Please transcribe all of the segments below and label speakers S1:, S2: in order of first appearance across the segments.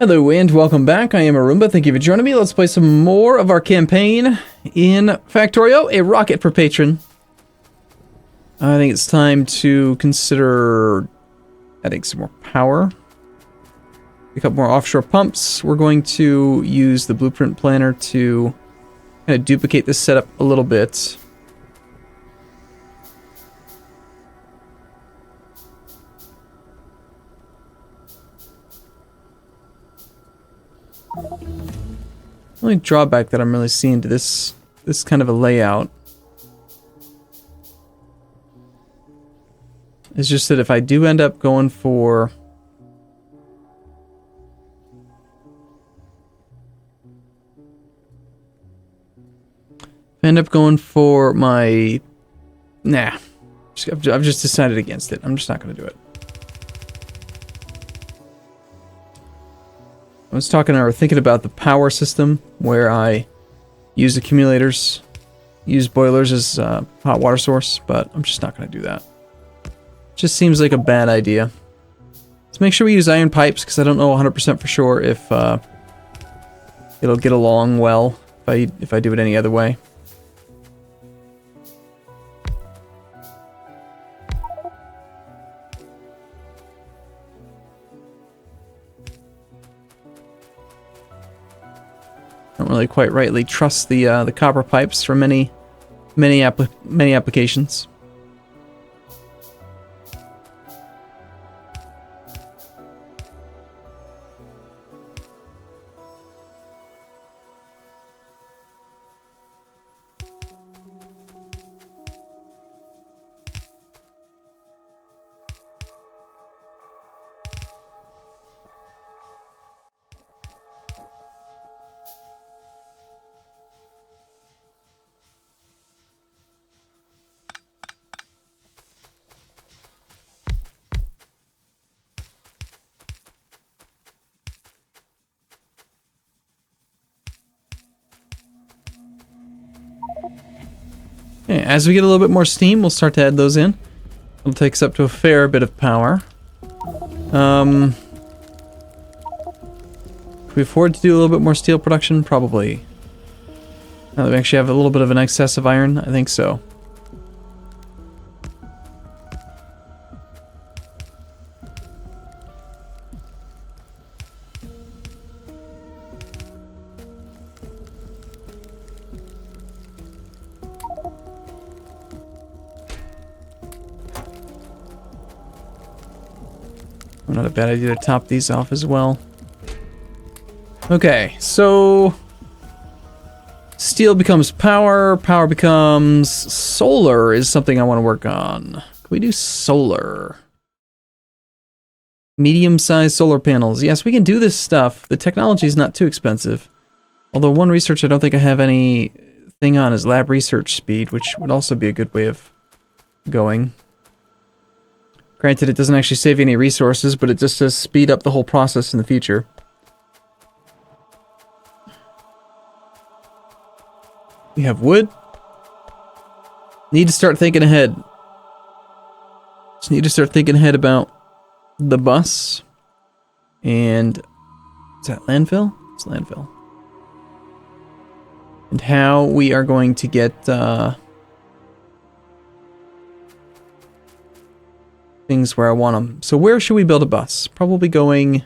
S1: Hello and welcome back. I am Arumba. Thank you for joining me. Let's play some more of our campaign in Factorio, a rocket for Patron. I think it's time to consider adding some more power. Pick up more offshore pumps. We're going to use the blueprint planner to kind of duplicate this setup a little bit. The only drawback that I'm really seeing to this kind of a layout is just that if I do end up going for my I've just decided against it. I'm just not going to do it. I was talking or thinking about the power system where I use accumulators, use boilers as a hot water source, but I'm just not going to do that. Just seems like a bad idea. Let's make sure we use iron pipes because I don't know 100% for sure if it'll get along well if I do it any other way. Don't really quite rightly trust the copper pipes for many applications. Okay, as we get a little bit more steam, we'll start to add those in. It'll take us up to a fair bit of power. Can we afford to do a little bit more steel production? Probably. Now that we actually have a little bit of an excess of iron, I think so. Not a bad idea to top these off as well. Okay, so steel becomes power, power becomes solar is something I want to work on. Can we do solar? Medium-sized solar panels. Yes, we can do this stuff. The technology is not too expensive. Although one research I don't think I have anything on is lab research speed, which would also be a good way of going. Granted, it doesn't actually save any resources, but it just does speed up the whole process in the future. We have wood. Need to start thinking ahead. Just need to start thinking ahead about the bus. And is that landfill? It's landfill. And how we are going to get things where I want them. So where should we build a bus? Probably going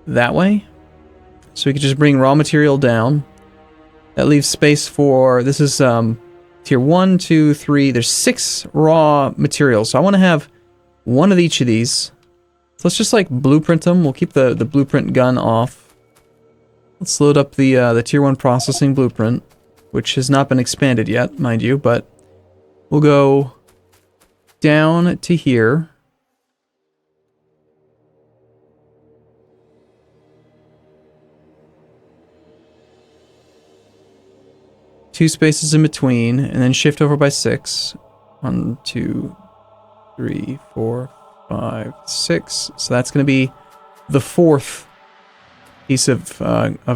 S1: that way. So we could just bring raw material down. That leaves space for, this is tier 1, 2, 3, there's 6 raw materials. So I want to have one of each of these. So let's just like blueprint them. We'll keep the blueprint gun off. Let's load up the tier 1 processing blueprint, which has not been expanded yet, mind you, but we'll go down to here. Two spaces in between, and then shift over by 6. 1, 2, 3, 4, 5, 6. So that's going to be the 4th piece of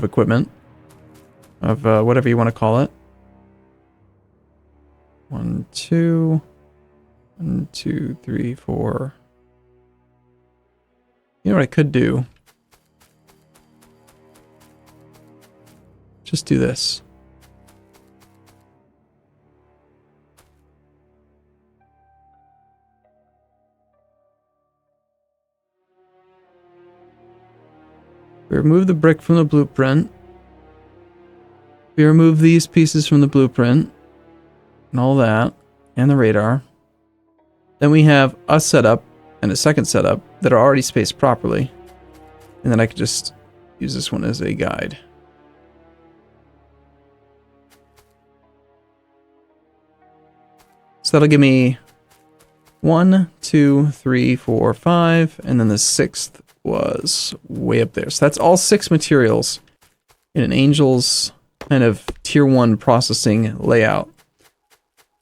S1: equipment, of whatever you want to call it. 1, 2. 1, 2, 3, 4. You know what I could do? just do this. We remove the brick from the blueprint. We remove these pieces from the blueprint. And all that. And the radar. Then we have a setup and a second setup that are already spaced properly. And then I could just use this one as a guide. So that'll give me 1, 2, 3, 4, 5, and then the 6th was way up there. So that's all 6 materials in an Angel's kind of tier 1 processing layout.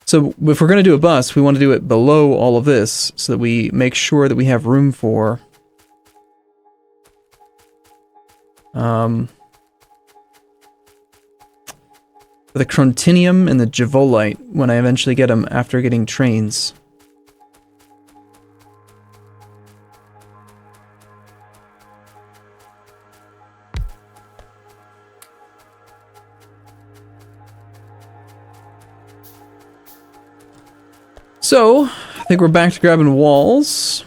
S1: So if we're going to do a bus, we want to do it below all of this so that we make sure that we have room for the Chrontinium and the Javolite when I eventually get them after getting trains. So, I think we're back to grabbing walls.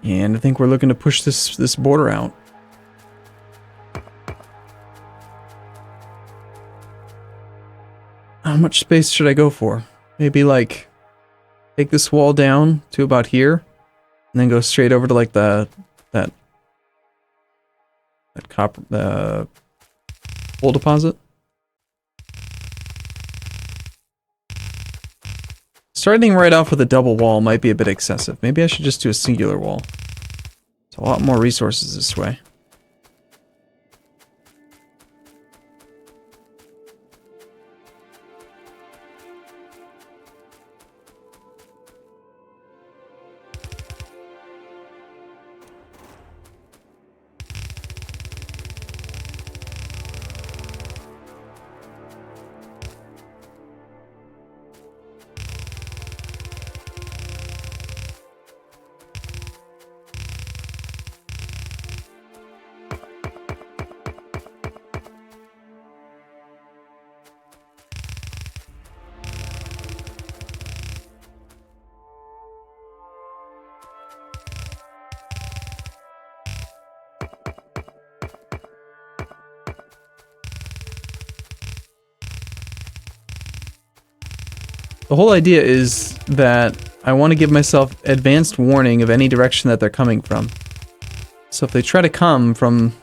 S1: And I think we're looking to push this border out. How much space should I go for? Maybe like take this wall down to about here, and then go straight over to like that copper coal deposit. Starting right off with a double wall might be a bit excessive. Maybe I should just do a singular wall. It's a lot more resources this way. The whole idea is that I want to give myself advanced warning of any direction that they're coming from. So if they try to come from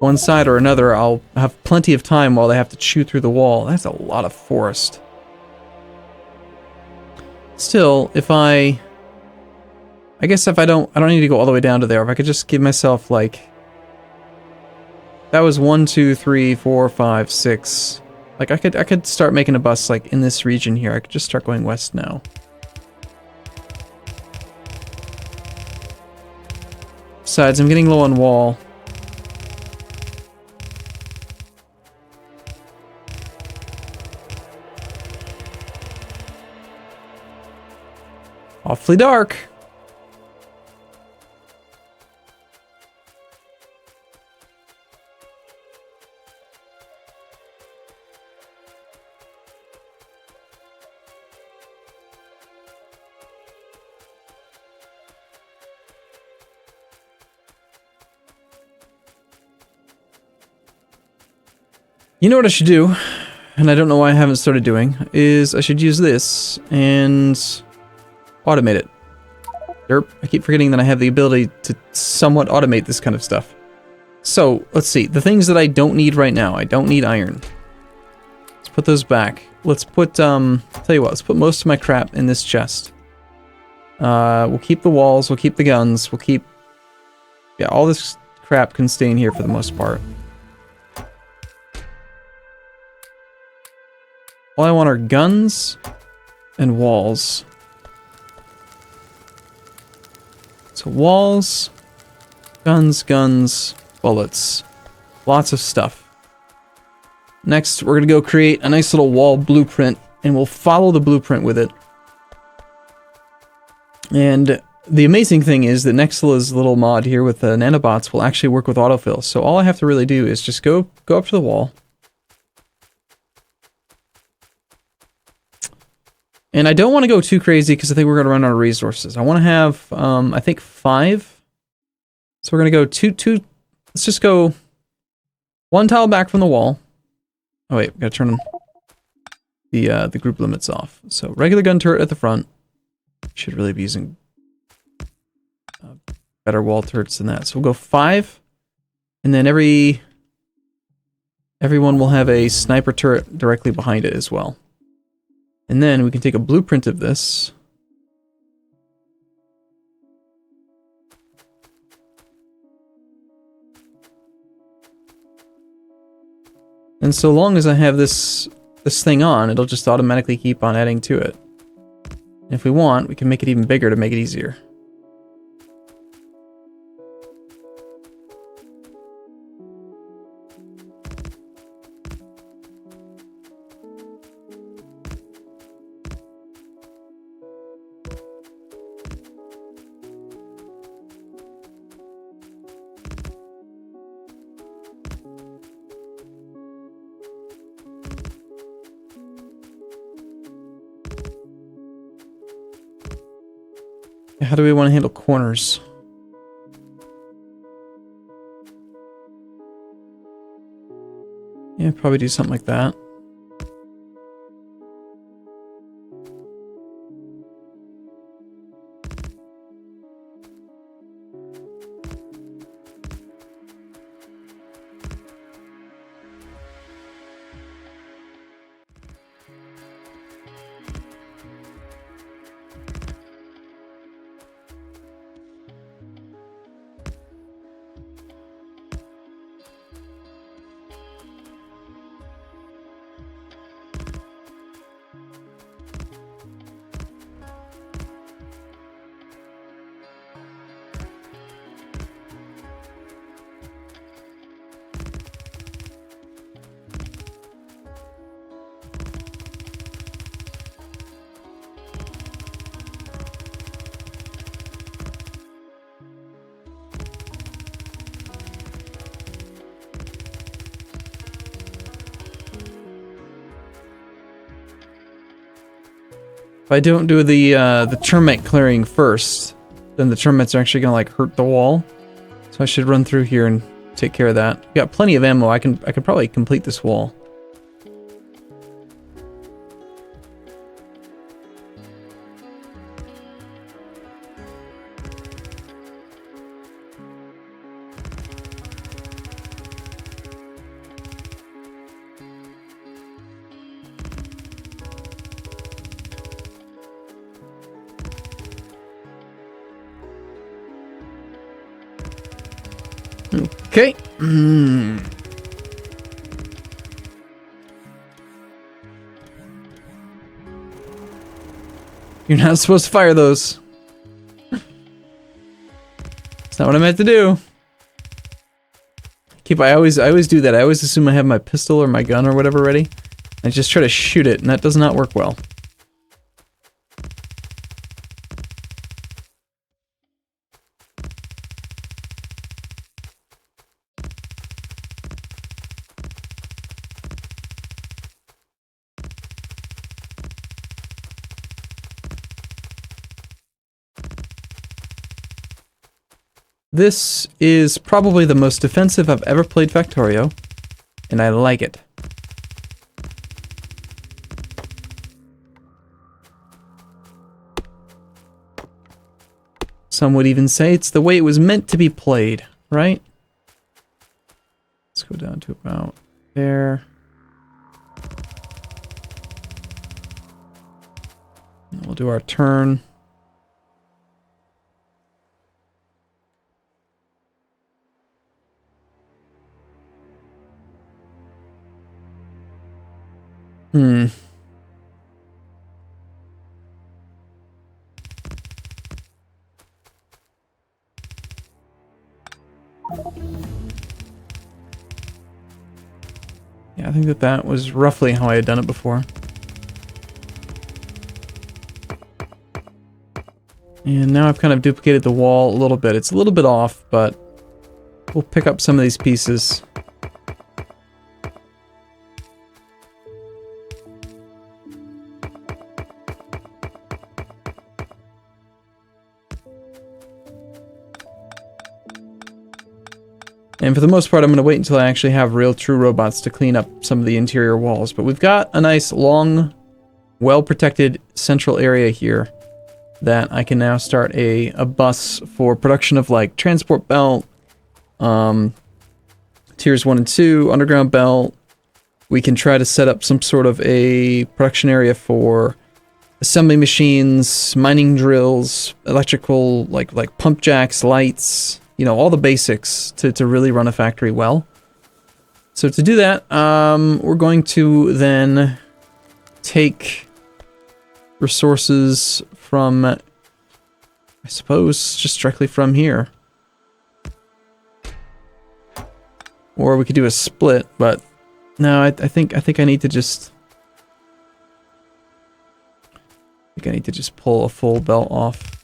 S1: one side or another, I'll have plenty of time while they have to chew through the wall. That's a lot of forest. Still, if I guess if I don't need to go all the way down to there. If I could just give myself like, that was 1, 2, 3, 4, 5, 6. Like I could start making a bus like in this region here. I could just start going west now. Besides, I'm getting low on wall. Awfully dark. You know what I should do, and I don't know why I haven't started doing, is I should use this and automate it. Derp, I keep forgetting that I have the ability to somewhat automate this kind of stuff. So, let's see, the things that I don't need right now. I don't need iron. Let's put those back. Let's put, tell you what, let's put most of my crap in this chest. We'll keep the walls, we'll keep the guns, we'll keep... Yeah, all this crap can stay in here for the most part. All I want are guns and walls. So walls, guns, bullets. Lots of stuff. Next, we're going to go create a nice little wall blueprint, and we'll follow the blueprint with it. And the amazing thing is that Nextla's little mod here with the nanobots will actually work with autofill. So all I have to really do is just go up to the wall. And I don't want to go too crazy because I think we're going to run out of resources. I want to have, I think 5. So we're going to go two. Let's just go 1 tile back from the wall. Oh wait, we got to turn the group limits off. So regular gun turret at the front. Should really be using better wall turrets than that. So we'll go 5, and then everyone will have a sniper turret directly behind it as well. And then we can take a blueprint of this. And so long as I have this thing on, it'll just automatically keep on adding to it. And if we want, we can make it even bigger to make it easier. How do we want to handle corners? Yeah, probably do something like that. If I don't do the termite clearing first, then the termites are actually gonna like hurt the wall. So I should run through here and take care of that. We've got plenty of ammo. I could probably complete this wall. Okay. You're not supposed to fire those. It's not what I meant to do. I always do that. I always assume I have my pistol or my gun or whatever ready. I just try to shoot it, and that does not work well. This is probably the most defensive I've ever played Factorio, and I like it. Some would even say it's the way it was meant to be played, right? Let's go down to about there. And we'll do our turn. Yeah, I think that was roughly how I had done it before. And now I've kind of duplicated the wall a little bit. It's a little bit off, but we'll pick up some of these pieces. And for the most part, I'm going to wait until I actually have real true robots to clean up some of the interior walls. But we've got a nice, long, well-protected central area here that I can now start a bus for production of, like, transport belt, tiers 1 and 2, underground belt. We can try to set up some sort of a production area for assembly machines, mining drills, electrical, like pump jacks, lights, you know, all the basics to really run a factory well. So to do that, we're going to then take resources from, I suppose, just directly from here. Or we could do a split, but no, I think I need to just... pull a full belt off.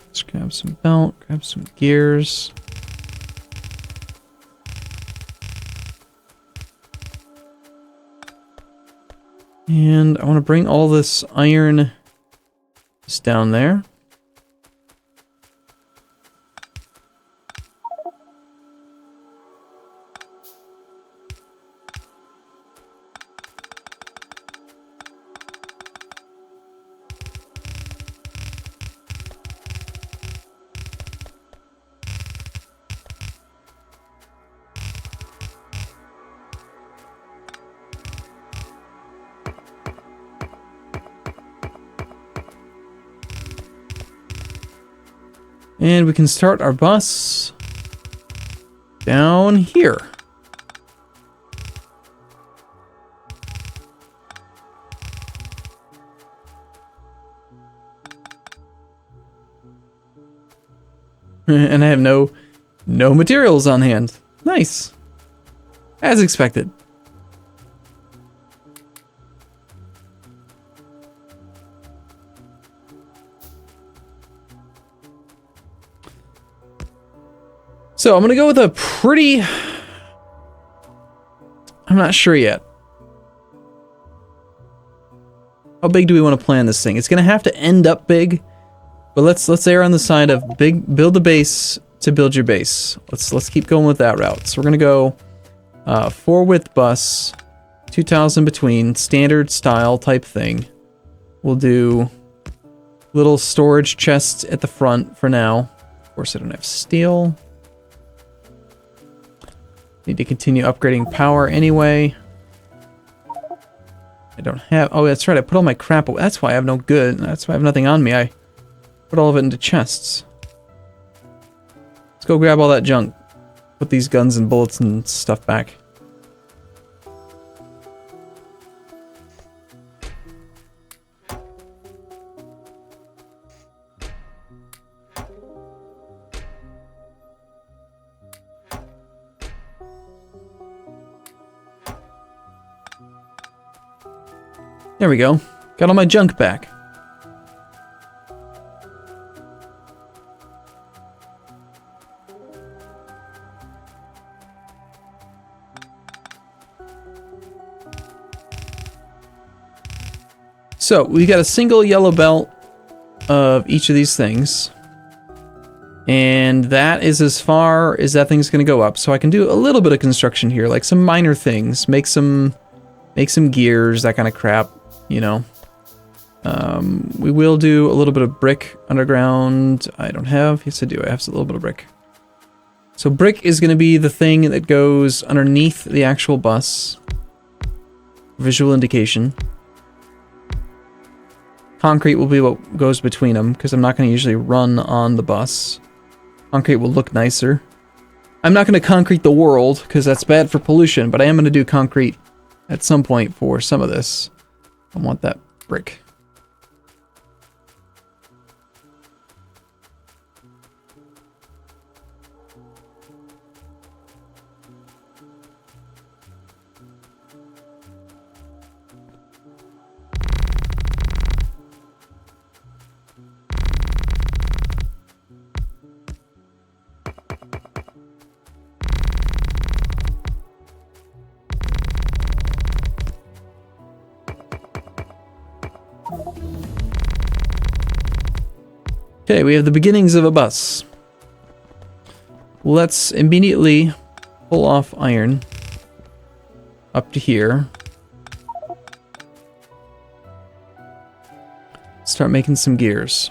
S1: Let's grab some belt, grab some gears. And I want to bring all this iron just down there. And we can start our bus down here. And I have no materials on hand. Nice. As expected. So I'm going to go with a pretty... I'm not sure yet. How big do we want to plan this thing? It's going to have to end up big, but let's err on the side of big. Build a base to build your base. Let's keep going with that route. So we're going to go 4 width bus, 2 tiles in between, standard style type thing. We'll do little storage chests at the front for now. Of course, I don't have steel. Need to continue upgrading power anyway. I don't have... Oh, that's right. I put all my crap away. That's why I have no good. That's why I have nothing on me. I put all of it into chests. Let's go grab all that junk. Put these guns and bullets and stuff back. There we go. Got all my junk back. So we got a single yellow belt of each of these things. And that is as far as that thing's going to go up. So I can do a little bit of construction here, like some minor things, make some gears, that kind of crap, you know. We will do a little bit of brick underground. I don't have. Yes, I do. I have a little bit of brick. So brick is going to be the thing that goes underneath the actual bus. Visual indication. Concrete will be what goes between them, because I'm not going to usually run on the bus. Concrete will look nicer. I'm not going to concrete the world, because that's bad for pollution, but I am going to do concrete at some point for some of this. I want that brick. Okay, we have the beginnings of a bus. Let's immediately pull off iron up to here. Start making some gears.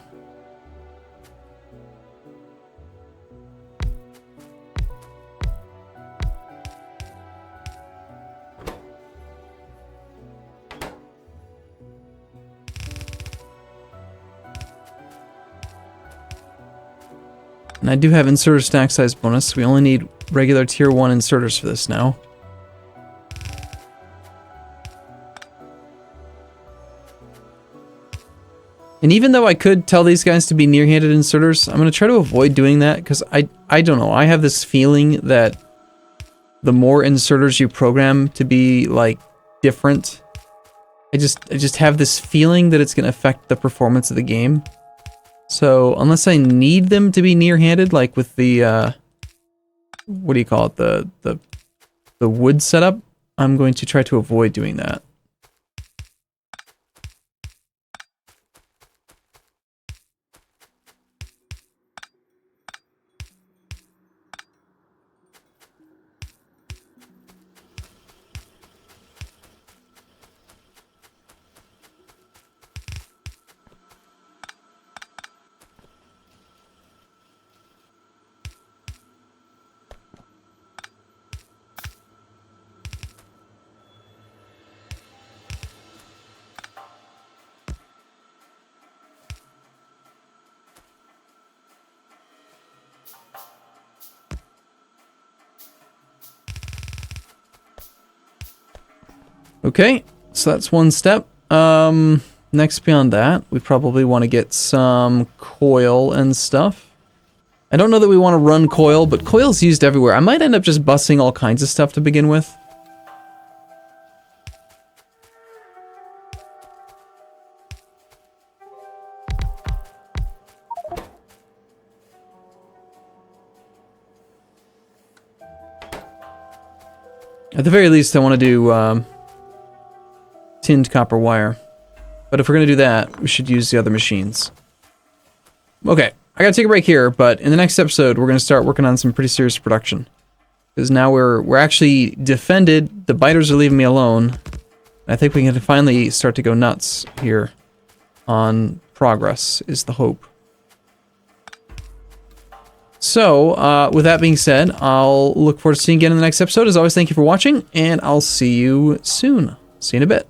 S1: And I do have inserter stack size bonus. We only need regular tier 1 inserters for this now. And even though I could tell these guys to be near-handed inserters, I'm going to try to avoid doing that because I don't know. I have this feeling that the more inserters you program to be like different, I just have this feeling that it's going to affect the performance of the game. So unless I need them to be near-handed, like with the what do you call it, the wood setup, I'm going to try to avoid doing that. Okay, so that's one step. Next beyond that, we probably want to get some coil and stuff. I don't know that we want to run coil, but coil's used everywhere. I might end up just bussing all kinds of stuff to begin with. At the very least, I want to do tinned copper wire. But if we're going to do that, we should use the other machines. Okay, I gotta take a break here, but in the next episode, we're going to start working on some pretty serious production. Because now we're actually defended, the biters are leaving me alone. I think we can finally start to go nuts here on progress, is the hope. So, with that being said, I'll look forward to seeing you again in the next episode. As always, thank you for watching, and I'll see you soon. See you in a bit.